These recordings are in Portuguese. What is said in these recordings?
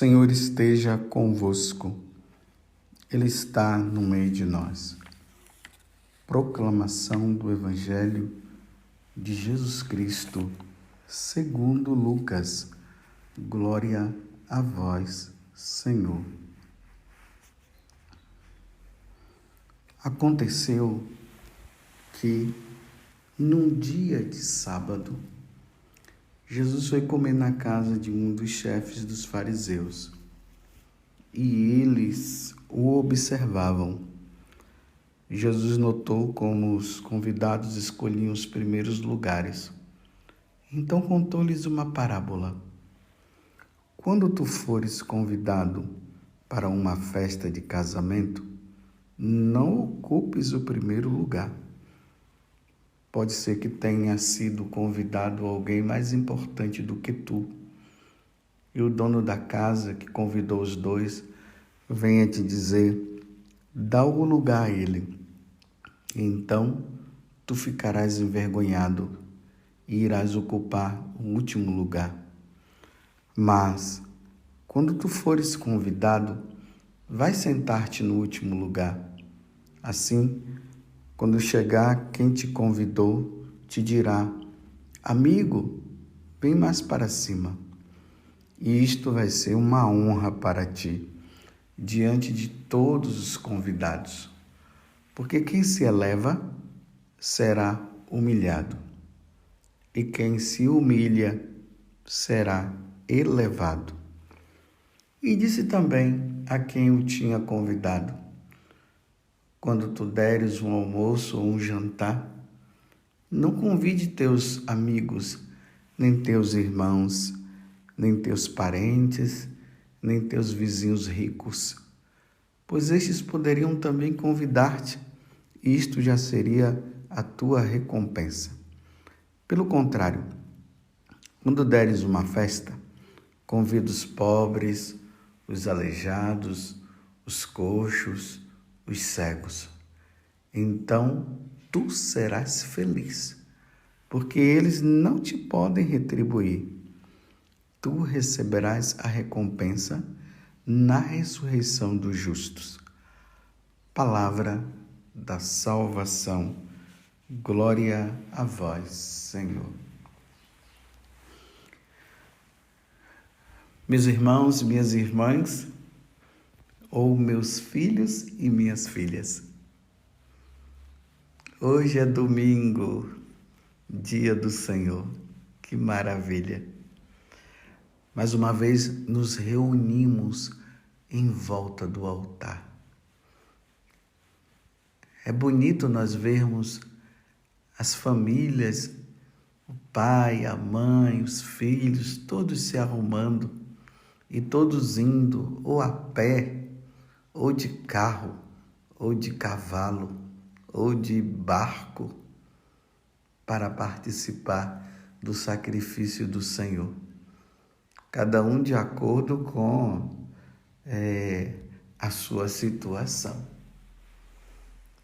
Senhor esteja convosco, Ele está no meio de nós. Proclamação do Evangelho de Jesus Cristo, segundo Lucas. Glória a vós, Senhor. Aconteceu que, num dia de sábado, Jesus foi comer na casa de um dos chefes dos fariseus e eles o observavam. Jesus notou como os convidados escolhiam os primeiros lugares. Então contou-lhes uma parábola. Quando tu fores convidado para uma festa de casamento, não ocupes o primeiro lugar. Pode ser que tenha sido convidado alguém mais importante do que tu. E o dono da casa, que convidou os dois, venha te dizer: dá o lugar a ele. Então, tu ficarás envergonhado e irás ocupar o último lugar. Mas, quando tu fores convidado, vai sentar-te no último lugar. Assim, quando chegar quem te convidou, te dirá: amigo, vem mais para cima. E isto vai ser uma honra para ti, diante de todos os convidados. Porque quem se eleva será humilhado, e quem se humilha será elevado. E disse também a quem o tinha convidado: quando tu deres um almoço ou um jantar, não convide teus amigos, nem teus irmãos, nem teus parentes, nem teus vizinhos ricos, pois estes poderiam também convidar-te, e isto já seria a tua recompensa. Pelo contrário, quando deres uma festa, convida os pobres, os aleijados, os coxos, os cegos. Então tu serás feliz, porque eles não te podem retribuir. Tu receberás a recompensa na ressurreição dos justos. Palavra da salvação. Glória a vós, Senhor. Meus irmãos e minhas irmãs, ou meus filhos e minhas filhas, hoje é domingo, dia do Senhor. Que maravilha! Mais uma vez nos reunimos em volta do altar. É bonito nós vermos as famílias, o pai, a mãe, os filhos, todos se arrumando e todos indo ou a pé, ou de carro, ou de cavalo, ou de barco, para participar do sacrifício do Senhor. Cada um de acordo com a sua situação.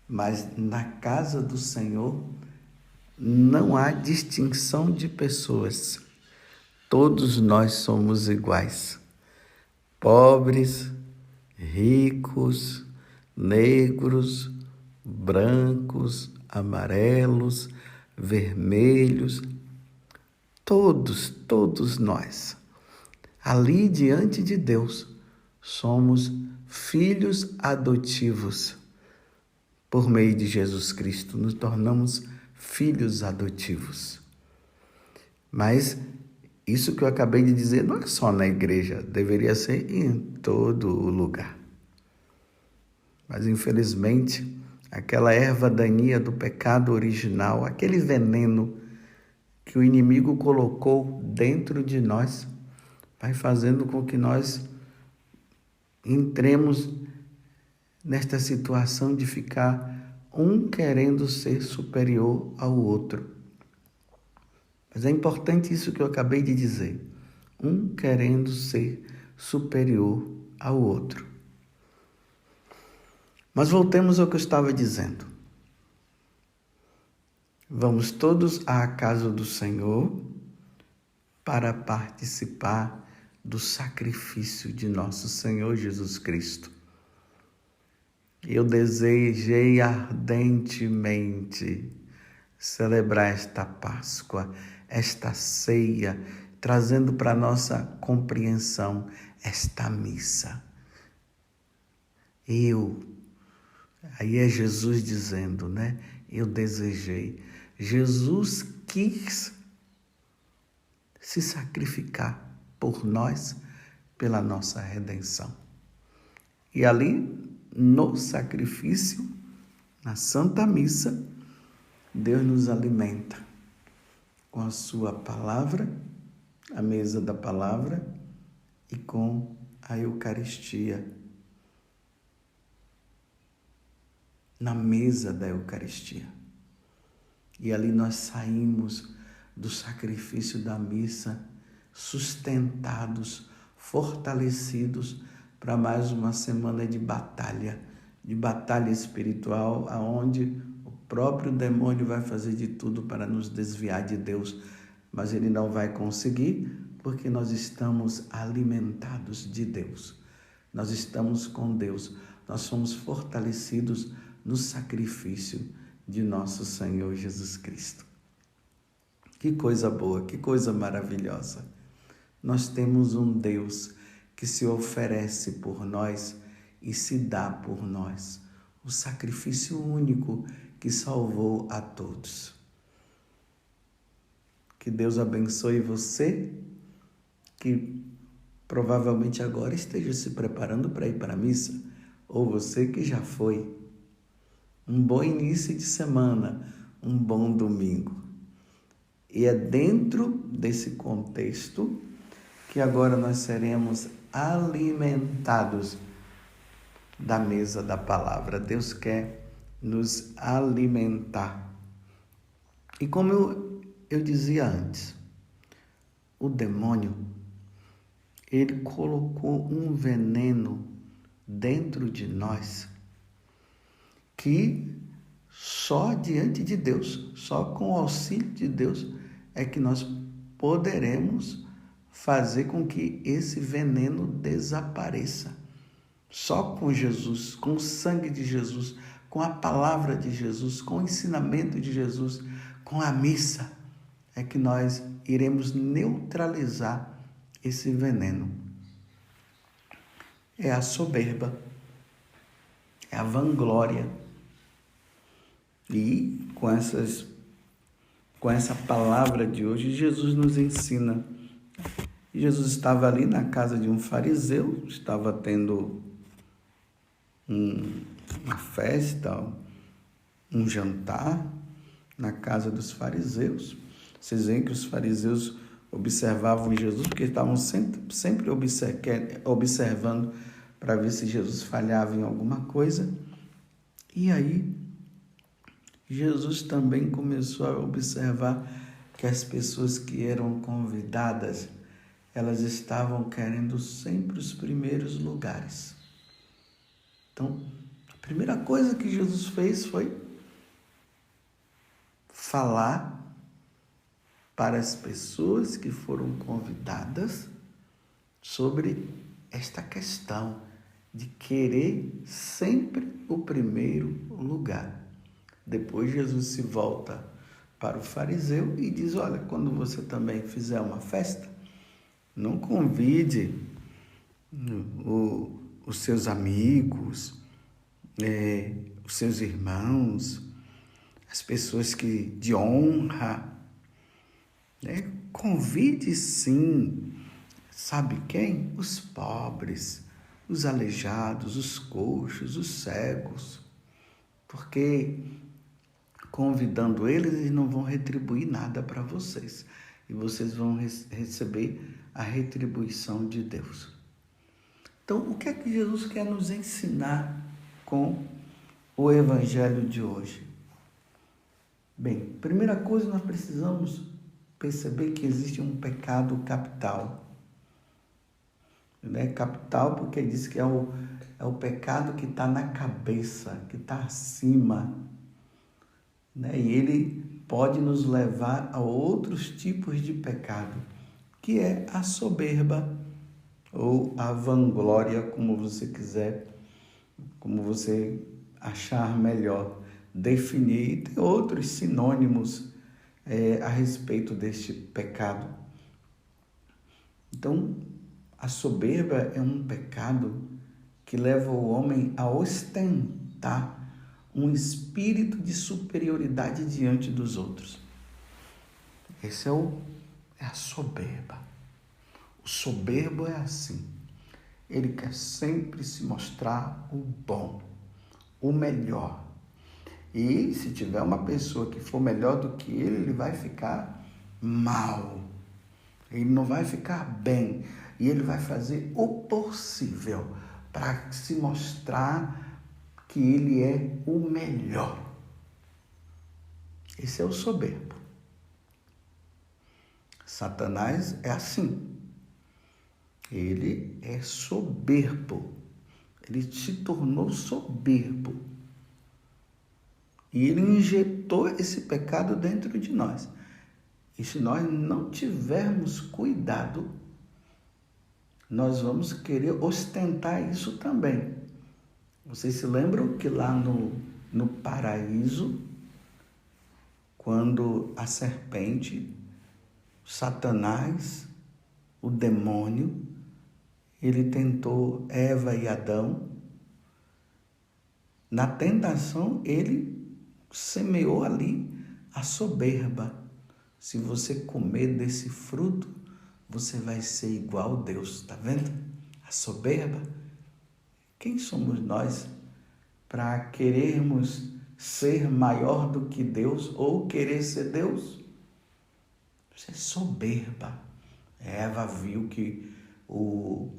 Mas na casa do Senhor não há distinção de pessoas. Todos nós somos iguais. Pobres, ricos, negros, brancos, amarelos, vermelhos, todos nós. Ali diante de Deus, somos filhos adotivos. Por meio de Jesus Cristo, nos tornamos filhos adotivos. Mas isso que eu acabei de dizer não é só na igreja, deveria ser em todo o lugar. Mas, infelizmente, aquela erva daninha do pecado original, aquele veneno que o inimigo colocou dentro de nós, vai fazendo com que nós entremos nesta situação de ficar um querendo ser superior ao outro. Mas é importante isso que eu acabei de dizer. Um querendo ser superior ao outro. Mas voltemos ao que eu estava dizendo. Vamos todos à casa do Senhor para participar do sacrifício de nosso Senhor Jesus Cristo. Eu desejei ardentemente celebrar esta Páscoa, esta ceia, trazendo para nossa compreensão esta missa. Aí é Jesus dizendo, né? Eu desejei. Jesus quis se sacrificar por nós, pela nossa redenção. E ali, no sacrifício, na Santa Missa, Deus nos alimenta com a sua palavra, a mesa da palavra, e com a Eucaristia. Na mesa da Eucaristia. E ali nós saímos do sacrifício da missa, sustentados, fortalecidos para mais uma semana de batalha espiritual, aonde o próprio demônio vai fazer de tudo para nos desviar de Deus, mas ele não vai conseguir, porque nós estamos alimentados de Deus. Nós estamos com Deus, nós somos fortalecidos no sacrifício de nosso Senhor Jesus Cristo. Que coisa boa, que coisa maravilhosa. Nós temos um Deus que se oferece por nós e se dá por nós. O sacrifício único que salvou a todos. Que Deus abençoe você, que provavelmente agora esteja se preparando para ir para a missa, ou você que já foi. Um bom início de semana, um bom domingo. E é dentro desse contexto que agora nós seremos alimentados da mesa da palavra. Deus quer nos alimentar. E como eu dizia antes, o demônio, ele colocou um veneno dentro de nós que só diante de Deus, só com o auxílio de Deus é que nós poderemos fazer com que esse veneno desapareça. Só com Jesus, com o sangue de Jesus, com a palavra de Jesus, com o ensinamento de Jesus, com a missa, é que nós iremos neutralizar esse veneno. É a soberba, é a vanglória. E com essa palavra de hoje, Jesus nos ensina. Jesus estava ali na casa de um fariseu, estava tendo uma festa, um jantar na casa dos fariseus. Vocês veem que os fariseus observavam Jesus, porque estavam sempre observando para ver se Jesus falhava em alguma coisa. E aí, Jesus também começou a observar que as pessoas que eram convidadas, elas estavam querendo sempre os primeiros lugares. Então, a primeira coisa que Jesus fez foi falar para as pessoas que foram convidadas sobre esta questão de querer sempre o primeiro lugar. Depois Jesus se volta para o fariseu e diz, olha, quando você também fizer uma festa, não convide os seus amigos, os seus irmãos, as pessoas de honra. Convide sim, sabe quem? Os pobres, os aleijados, os coxos, os cegos, porque convidando eles não vão retribuir nada para vocês. E vocês vão receber a retribuição de Deus. Então, o que é que Jesus quer nos ensinar com o Evangelho de hoje? Bem, primeira coisa, nós precisamos perceber que existe um pecado capital. Capital porque diz que é o pecado que está na cabeça, que está acima. E ele pode nos levar a outros tipos de pecado, que é a soberba, ou a vanglória, como você quiser, como você achar melhor definir. E tem outros sinônimos a respeito deste pecado. Então, a soberba é um pecado que leva o homem a ostentar um espírito de superioridade diante dos outros. Esse é a soberba. O soberbo é assim. Ele quer sempre se mostrar o bom, o melhor. E se tiver uma pessoa que for melhor do que ele vai ficar mal. Ele não vai ficar bem. E ele vai fazer o possível para se mostrar que ele é o melhor. Esse é o soberbo. Satanás é assim. Ele é soberbo. Ele se tornou soberbo. E ele injetou esse pecado dentro de nós. E se nós não tivermos cuidado, nós vamos querer ostentar isso também. Vocês se lembram que lá no paraíso, quando a serpente, Satanás, o demônio, ele tentou Eva e Adão, na tentação ele semeou ali a soberba. Se você comer desse fruto, você vai ser igual a Deus. Está vendo? A soberba. Quem somos nós para querermos ser maior do que Deus ou querer ser Deus? Isso é soberba. Eva viu que o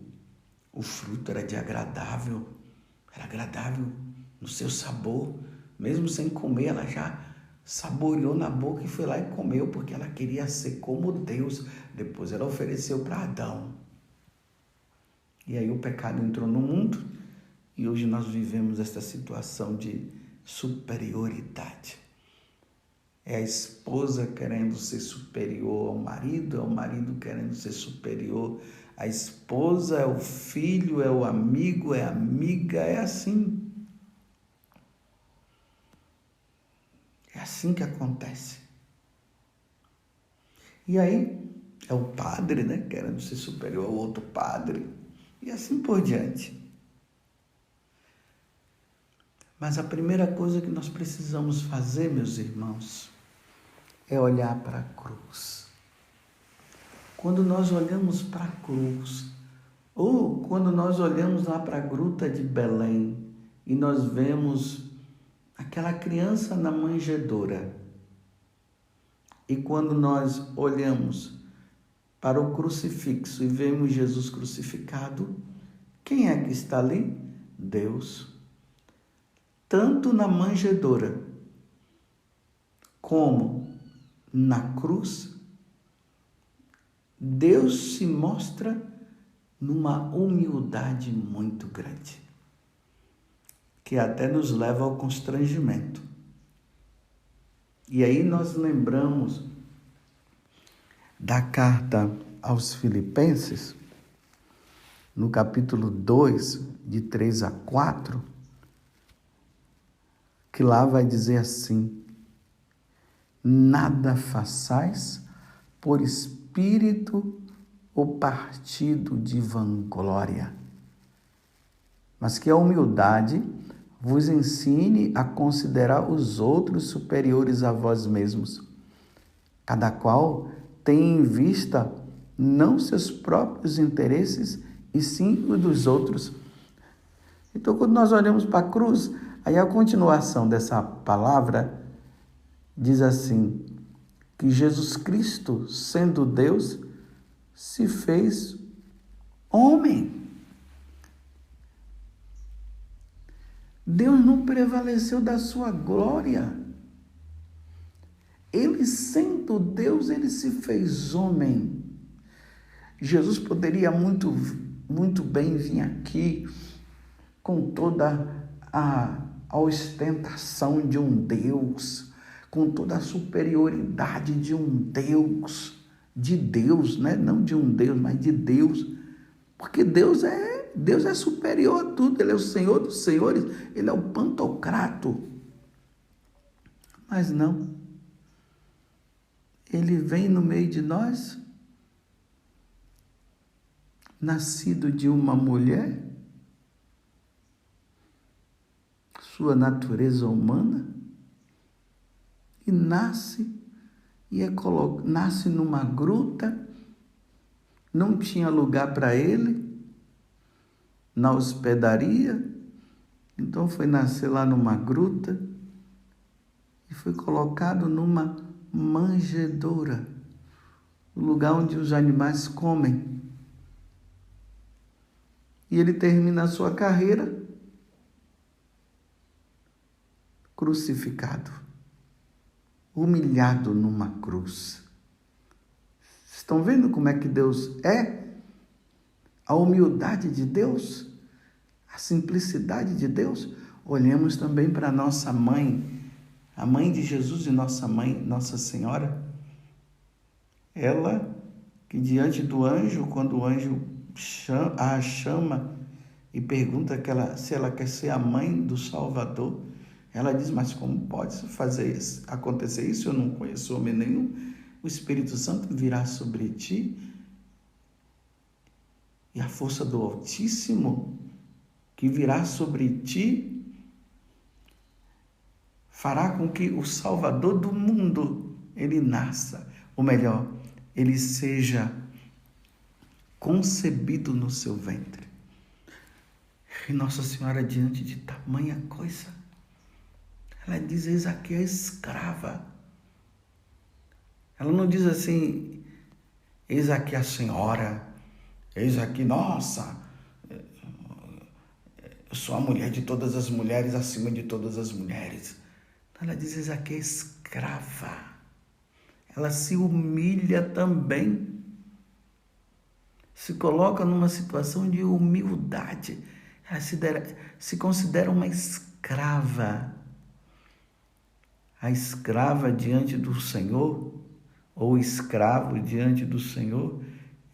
fruto era era agradável no seu sabor. Mesmo sem comer, ela já saboreou na boca e foi lá e comeu, porque ela queria ser como Deus. Depois ela ofereceu para Adão. E aí o pecado entrou no mundo e hoje nós vivemos essa situação de superioridade. É a esposa querendo ser superior ao marido, é o marido querendo ser superior à esposa, é o filho, é o amigo, é a amiga, é assim. É assim que acontece. E aí, é o padre, né, querendo ser superior ao outro padre, e assim por diante. Mas a primeira coisa que nós precisamos fazer, meus irmãos, é olhar para a cruz. Quando nós olhamos para a cruz, ou quando nós olhamos lá para a gruta de Belém, e nós vemos aquela criança na manjedoura, e quando nós olhamos para o crucifixo e vemos Jesus crucificado, quem é que está ali? Deus. Tanto na manjedoura como na cruz, Deus se mostra numa humildade muito grande, que até nos leva ao constrangimento. E aí nós lembramos da carta aos Filipenses, no capítulo 2, de 3 a 4, que lá vai dizer assim: nada façais por espírito ou partido de vanglória, mas que a humildade vos ensine a considerar os outros superiores a vós mesmos. Cada qual tem em vista não seus próprios interesses, e sim os dos outros. Então, quando nós olhamos para a cruz, aí a continuação dessa palavra diz assim, que Jesus Cristo, sendo Deus, se fez homem. Deus não prevaleceu da sua glória. Ele, sendo Deus, ele se fez homem. Jesus poderia muito bem vir aqui com toda a ostentação de um Deus, com toda a superioridade de um Deus, de Deus, né? Não de um Deus, mas de Deus. Porque Deus é superior a tudo, Ele é o Senhor dos senhores, Ele é o pantocrato. Mas não. Ele vem no meio de nós, nascido de uma mulher, sua natureza humana, e nasce numa gruta, não tinha lugar para ele, na hospedaria, então foi nascer lá numa gruta e foi colocado numa manjedoura, o lugar onde os animais comem. E ele termina a sua carreira crucificado, humilhado numa cruz. Estão vendo como é que Deus é? A humildade de Deus, a simplicidade de Deus. Olhemos também para nossa mãe, a mãe de Jesus e nossa mãe, Nossa Senhora. Ela que diante do anjo, quando o anjo a chama e pergunta se ela quer ser a mãe do Salvador, ela diz, mas como pode acontecer isso? Eu não conheço homem nenhum. O Espírito Santo virá sobre ti e a força do Altíssimo que virá sobre ti fará com que o Salvador do mundo, ele nasça, ou melhor, ele seja concebido no seu ventre. E Nossa Senhora, diante de tamanha coisa, ela diz, eis aqui a escrava. Ela não diz assim, eis aqui a senhora, eis aqui, nossa, eu sou a mulher de todas as mulheres, acima de todas as mulheres. Ela diz, eis aqui a escrava. Ela se humilha também, se coloca numa situação de humildade. Ela se considera uma escrava. A escrava diante do Senhor, ou escravo diante do Senhor,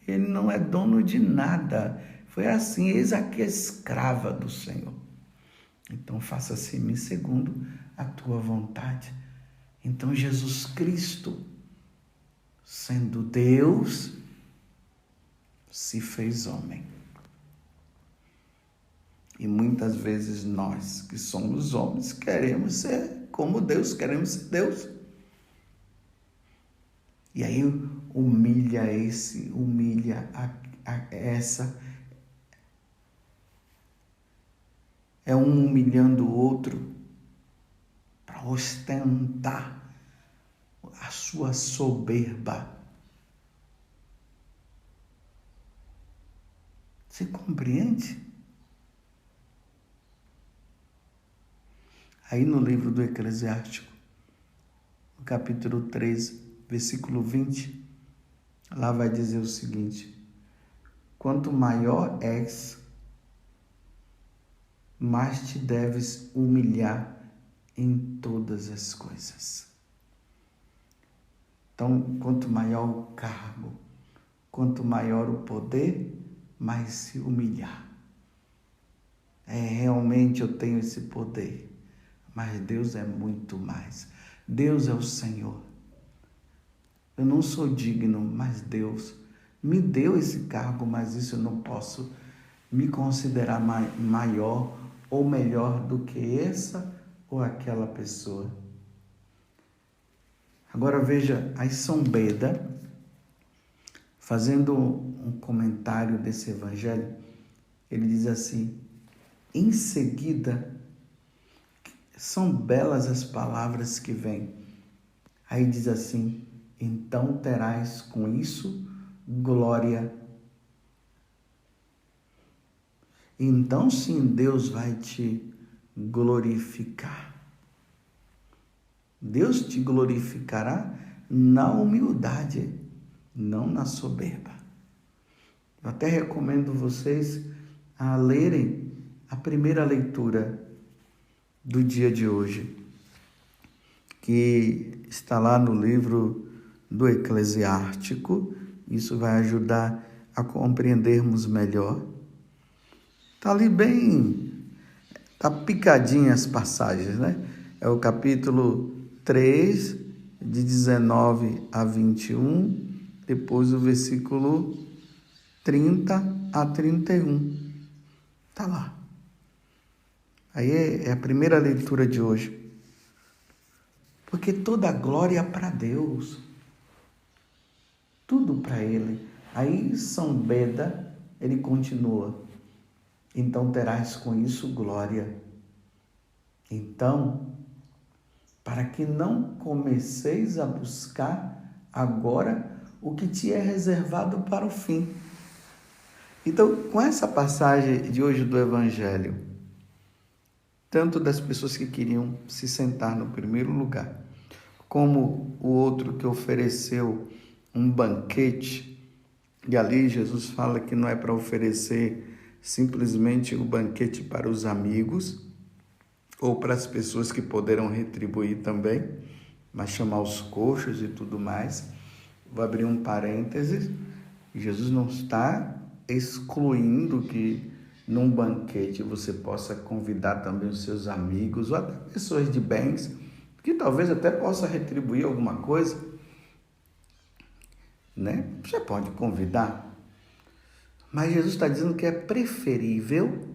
ele não é dono de nada. Foi assim, eis aqui a escrava do Senhor. Então faça-se em mim segundo a tua vontade. Então Jesus Cristo, sendo Deus, se fez homem. E muitas vezes nós, que somos homens, queremos ser como Deus, queremos ser Deus. E aí humilha essa. É um humilhando o outro para ostentar a sua soberba. Você compreende? Aí no livro do Eclesiástico, no capítulo 3, versículo 20, lá vai dizer o seguinte: quanto maior és, mais te deves humilhar em todas as coisas. Então, quanto maior o cargo, quanto maior o poder, mais se humilhar. Realmente eu tenho esse poder, mas Deus é muito mais. Deus é o Senhor. Eu não sou digno, mas Deus me deu esse cargo, mas isso eu não posso me considerar maior ou melhor do que essa ou aquela pessoa. Agora veja, aí São Beda, fazendo um comentário desse evangelho, ele diz assim, em seguida, são belas as palavras que vêm. Aí diz assim, então terás com isso glória. Então sim, Deus vai te glorificar. Deus te glorificará na humildade, não na soberba. Eu até recomendo vocês a lerem a primeira leitura do dia de hoje, que está lá no livro do Eclesiástico. Isso vai ajudar a compreendermos melhor. Está ali bem, está picadinha as passagens, né? É o capítulo 3, de 19 a 21, depois o versículo 30 a 31. Está lá. Aí é a primeira leitura de hoje. Porque toda a glória é para Deus. Tudo para Ele. Aí São Beda, ele continua. Então terás com isso glória. Então, para que não comeceis a buscar agora o que te é reservado para o fim. Então, com essa passagem de hoje do Evangelho, tanto das pessoas que queriam se sentar no primeiro lugar, como o outro que ofereceu um banquete, e ali Jesus fala que não é para oferecer simplesmente o banquete para os amigos ou para as pessoas que poderão retribuir também, mas chamar os coxos e tudo mais. Vou abrir um parênteses. Jesus não está excluindo que num banquete você possa convidar também os seus amigos ou até pessoas de bens que talvez até possa retribuir alguma coisa, né? Você pode convidar, mas Jesus está dizendo que é preferível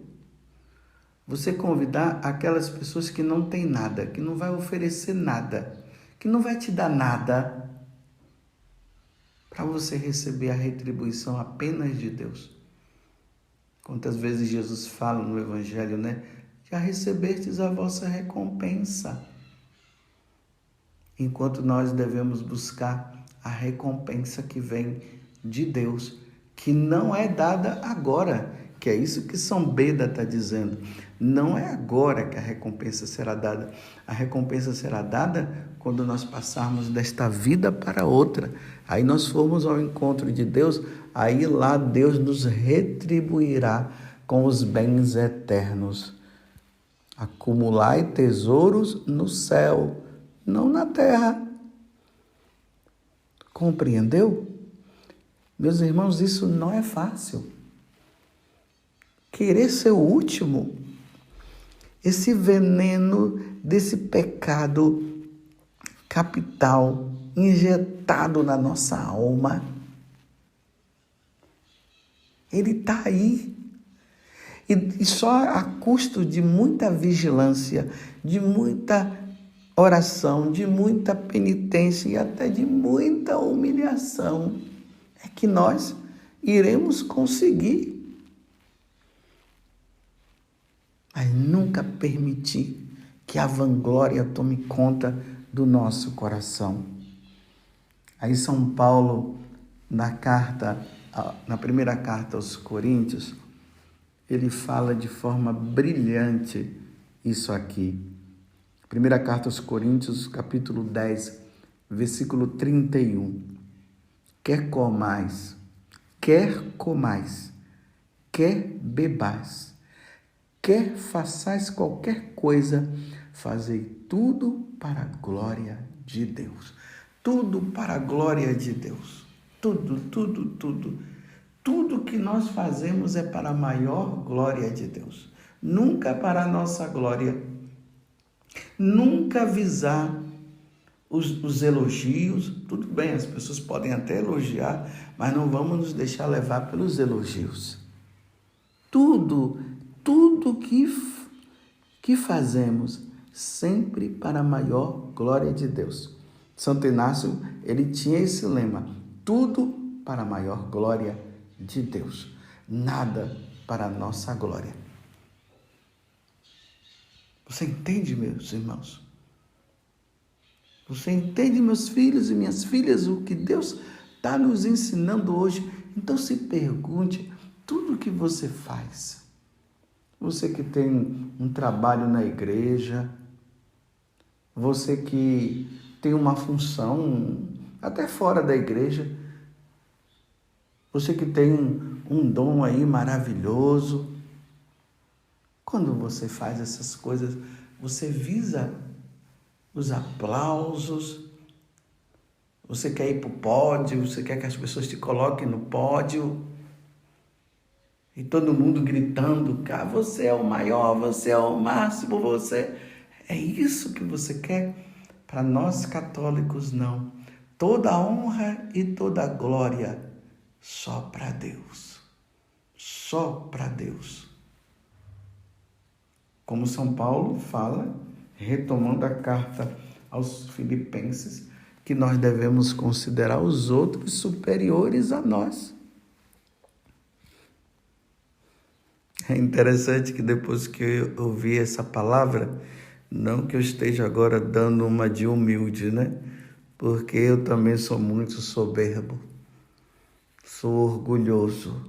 você convidar aquelas pessoas que não têm nada, que não vai oferecer nada, que não vai te dar nada, para você receber a retribuição apenas de Deus. Quantas vezes Jesus fala no Evangelho, né? Já recebestes a vossa recompensa. Enquanto nós devemos buscar a recompensa que vem de Deus, que não é dada agora, que é isso que São Beda está dizendo. Não é agora que a recompensa será dada. A recompensa será dada quando nós passarmos desta vida para outra. Aí nós formos ao encontro de Deus, aí lá Deus nos retribuirá com os bens eternos. Acumulai tesouros no céu, não na terra. Compreendeu? Meus irmãos, isso não é fácil. Querer ser o último, esse veneno desse pecado capital injetado na nossa alma, ele está aí. E só a custo de muita vigilância, de muita oração, de muita penitência e até de muita humilhação, é que nós iremos conseguir. Mas nunca permitir que a vanglória tome conta do nosso coração. Aí São Paulo, na primeira carta aos Coríntios, ele fala de forma brilhante isso aqui. Primeira carta aos Coríntios, capítulo 10, versículo 31. Quer comais, quer bebais, quer façais qualquer coisa, fazei tudo para a glória de Deus. Tudo para a glória de Deus. Tudo. Tudo que nós fazemos é para a maior glória de Deus. Nunca para a nossa glória. Nunca visar os elogios. Tudo bem, as pessoas podem até elogiar, mas não vamos nos deixar levar pelos elogios. Tudo que fazemos, sempre para a maior glória de Deus. Santo Inácio, ele tinha esse lema: tudo para a maior glória de Deus, nada para a nossa glória. Você entende, meus irmãos? Você entende, meus filhos e minhas filhas, o que Deus está nos ensinando hoje? Então se pergunte, tudo que você faz, você que tem um trabalho na igreja, você que tem uma função até fora da igreja, você que tem um dom aí maravilhoso, quando você faz essas coisas, você visa os aplausos, você quer ir para o pódio, você quer que as pessoas te coloquem no pódio, E todo mundo gritando, cara, você é o maior, você é o máximo, você... É isso que você quer? Para nós católicos, não. Toda honra e toda glória só para Deus. Só para Deus. Como São Paulo fala, retomando a carta aos Filipenses, que nós devemos considerar os outros superiores a nós. É interessante que depois que eu ouvi essa palavra, não que eu esteja agora dando uma de humilde, né? Porque eu também sou muito soberbo, sou orgulhoso.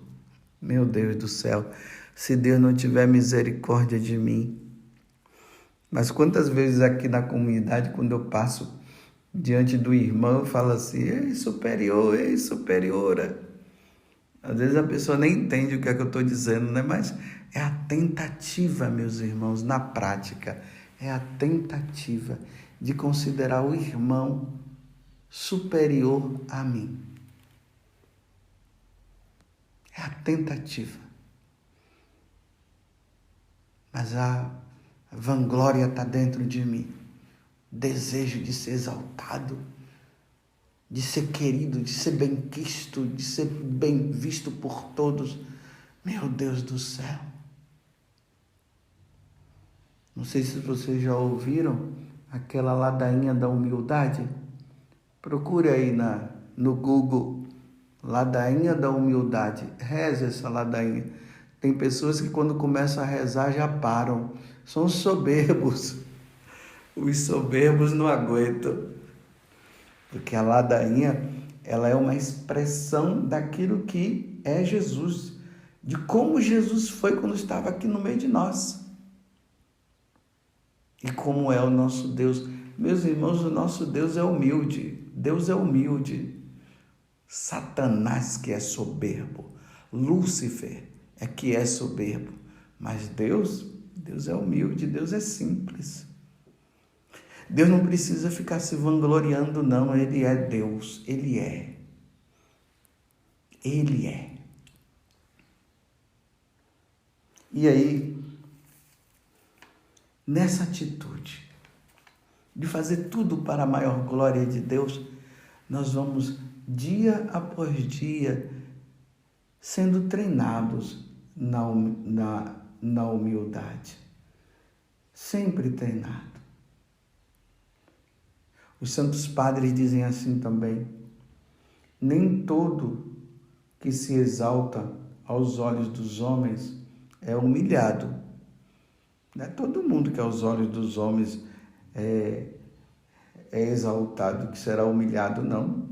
Meu Deus do céu, se Deus não tiver misericórdia de mim. Mas quantas vezes aqui na comunidade, quando eu passo diante do irmão, eu falo assim, ei superior, ei superiora. Às vezes a pessoa nem entende o que é que eu estou dizendo, né? Mas é a tentativa, meus irmãos, na prática, é a tentativa de considerar o irmão superior a mim. É a tentativa. Mas a vanglória está dentro de mim. O desejo de ser exaltado, de ser querido, de ser benquisto, de ser bem visto por todos. Meu Deus do céu. Não sei se vocês já ouviram aquela ladainha da humildade. Procure aí no Google, ladainha da humildade. Reze essa ladainha. Tem pessoas que quando começam a rezar já param. São soberbos. Os soberbos não aguentam. Porque a ladainha, ela é uma expressão daquilo que é Jesus. De como Jesus foi quando estava aqui no meio de nós. E como é o nosso Deus. Meus irmãos, o nosso Deus é humilde. Deus é humilde. Satanás que é soberbo. Lúcifer é que é soberbo. Mas Deus é humilde, Deus é simples. Deus não precisa ficar se vangloriando, não. Ele é Deus. Ele é. Ele é. E aí, nessa atitude de fazer tudo para a maior glória de Deus, nós vamos, dia após dia, sendo treinados na humildade. Sempre treinado. Os santos padres dizem assim também, nem todo que se exalta aos olhos dos homens é humilhado. Não é todo mundo que aos olhos dos homens é exaltado que será humilhado, não.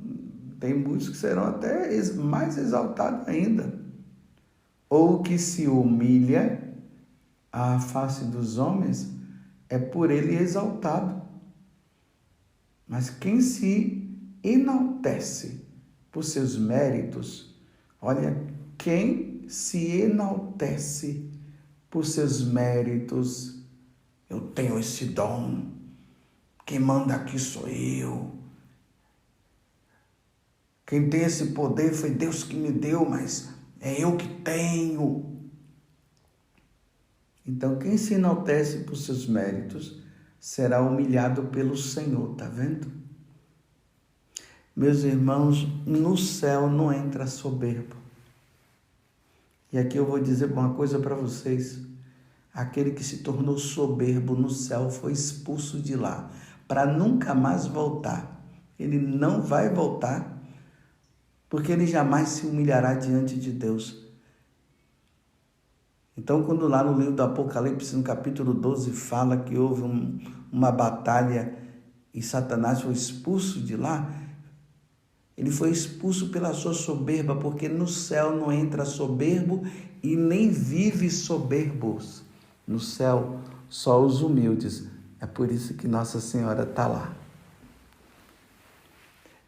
Tem muitos que serão até mais exaltados ainda. Ou que se humilha à face dos homens é por ele exaltado. Mas quem se enaltece por seus méritos, olha, quem se enaltece por seus méritos, eu tenho esse dom, quem manda aqui sou eu. Quem tem esse poder foi Deus que me deu, mas é eu que tenho. Então, quem se enaltece por seus méritos será humilhado pelo Senhor, tá vendo? Meus irmãos, no céu não entra soberbo. E aqui eu vou dizer uma coisa para vocês. Aquele que se tornou soberbo no céu foi expulso de lá, para nunca mais voltar. Ele não vai voltar, porque ele jamais se humilhará diante de Deus. Então, quando lá no livro do Apocalipse, no capítulo 12, fala que houve uma batalha e Satanás foi expulso de lá, ele foi expulso pela sua soberba, porque no céu não entra soberbo e nem vive soberbos. No céu, só os humildes. É por isso que Nossa Senhora está lá.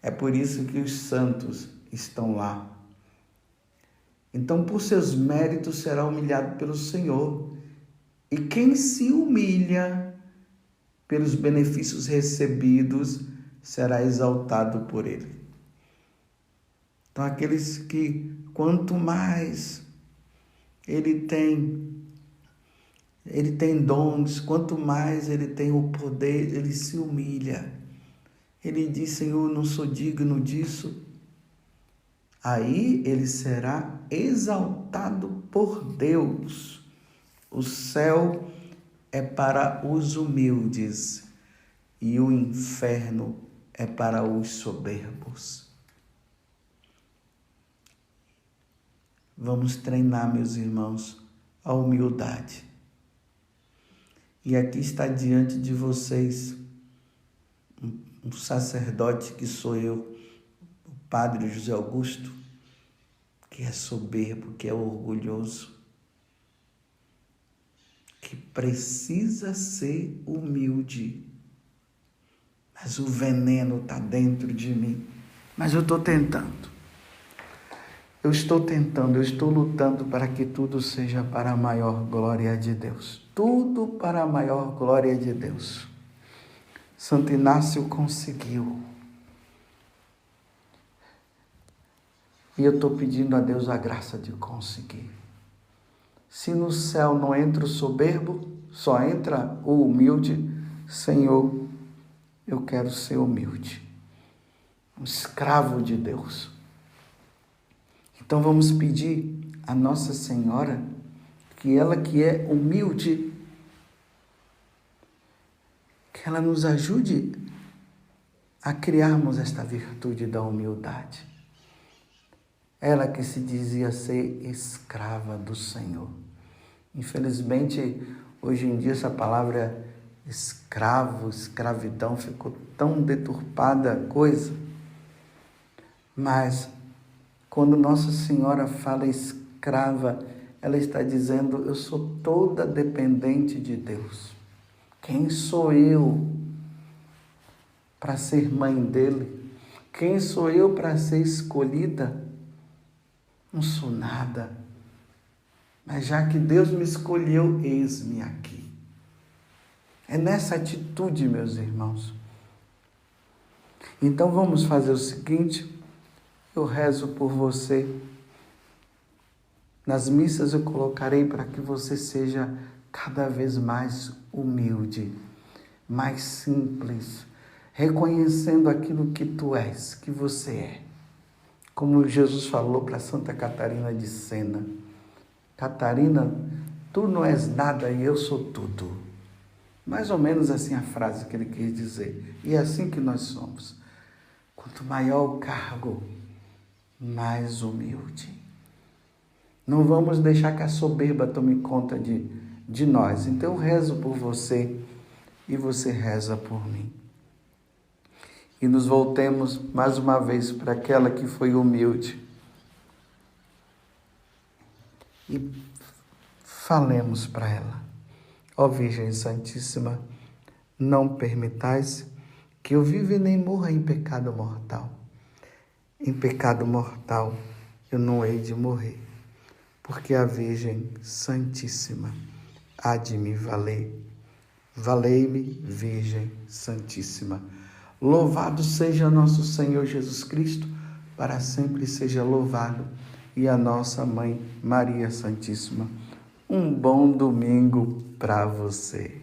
É por isso que os santos estão lá. Então, por seus méritos, será humilhado pelo Senhor. E quem se humilha pelos benefícios recebidos, será exaltado por Ele. Então, aqueles que, quanto mais ele tem dons, quanto mais ele tem o poder, ele se humilha. Ele diz: Senhor, não sou digno disso. Aí ele será exaltado por Deus. O céu é para os humildes e o inferno é para os soberbos. Vamos treinar, meus irmãos, a humildade. E aqui está diante de vocês um sacerdote que sou eu, o Padre José Augusto, que é soberbo, que é orgulhoso, que precisa ser humilde. Mas o veneno está dentro de mim. Mas eu estou tentando. Eu estou lutando para que tudo seja para a maior glória de Deus. Tudo para a maior glória de Deus. Santo Inácio conseguiu. E eu estou pedindo a Deus a graça de conseguir. Se no céu não entra o soberbo, só entra o humilde, Senhor, eu quero ser humilde. Um escravo de Deus. Então vamos pedir a Nossa Senhora que ela que é humilde, que ela nos ajude a criarmos esta virtude da humildade. Ela que se dizia ser escrava do Senhor. Infelizmente, hoje em dia essa palavra escravo, escravidão ficou tão deturpada a coisa. Mas quando Nossa Senhora fala escrava, ela está dizendo: eu sou toda dependente de Deus. Quem sou eu para ser mãe dele? Quem sou eu para ser escolhida? Não sou nada. Mas já que Deus me escolheu, eis-me aqui. É nessa atitude, meus irmãos. Então vamos fazer o seguinte: eu rezo por você. Nas missas eu colocarei para que você seja cada vez mais humilde, mais simples, reconhecendo aquilo que tu és, que você é. Como Jesus falou para Santa Catarina de Sena: Catarina, tu não és nada e eu sou tudo. Mais ou menos assim a frase que ele quis dizer. E é assim que nós somos. Quanto maior o cargo, mais humilde. Não vamos deixar que a soberba tome conta de nós. Então eu rezo por você e você reza por mim. E nos voltemos mais uma vez para aquela que foi humilde. E falemos para ela: ó Virgem Santíssima, não permitais que eu viva e nem morra em pecado mortal. Em pecado mortal eu não hei de morrer, porque a Virgem Santíssima há de me valer. Valei-me, Virgem Santíssima. Louvado seja nosso Senhor Jesus Cristo, para sempre seja louvado, e a nossa Mãe Maria Santíssima. Um bom domingo para você.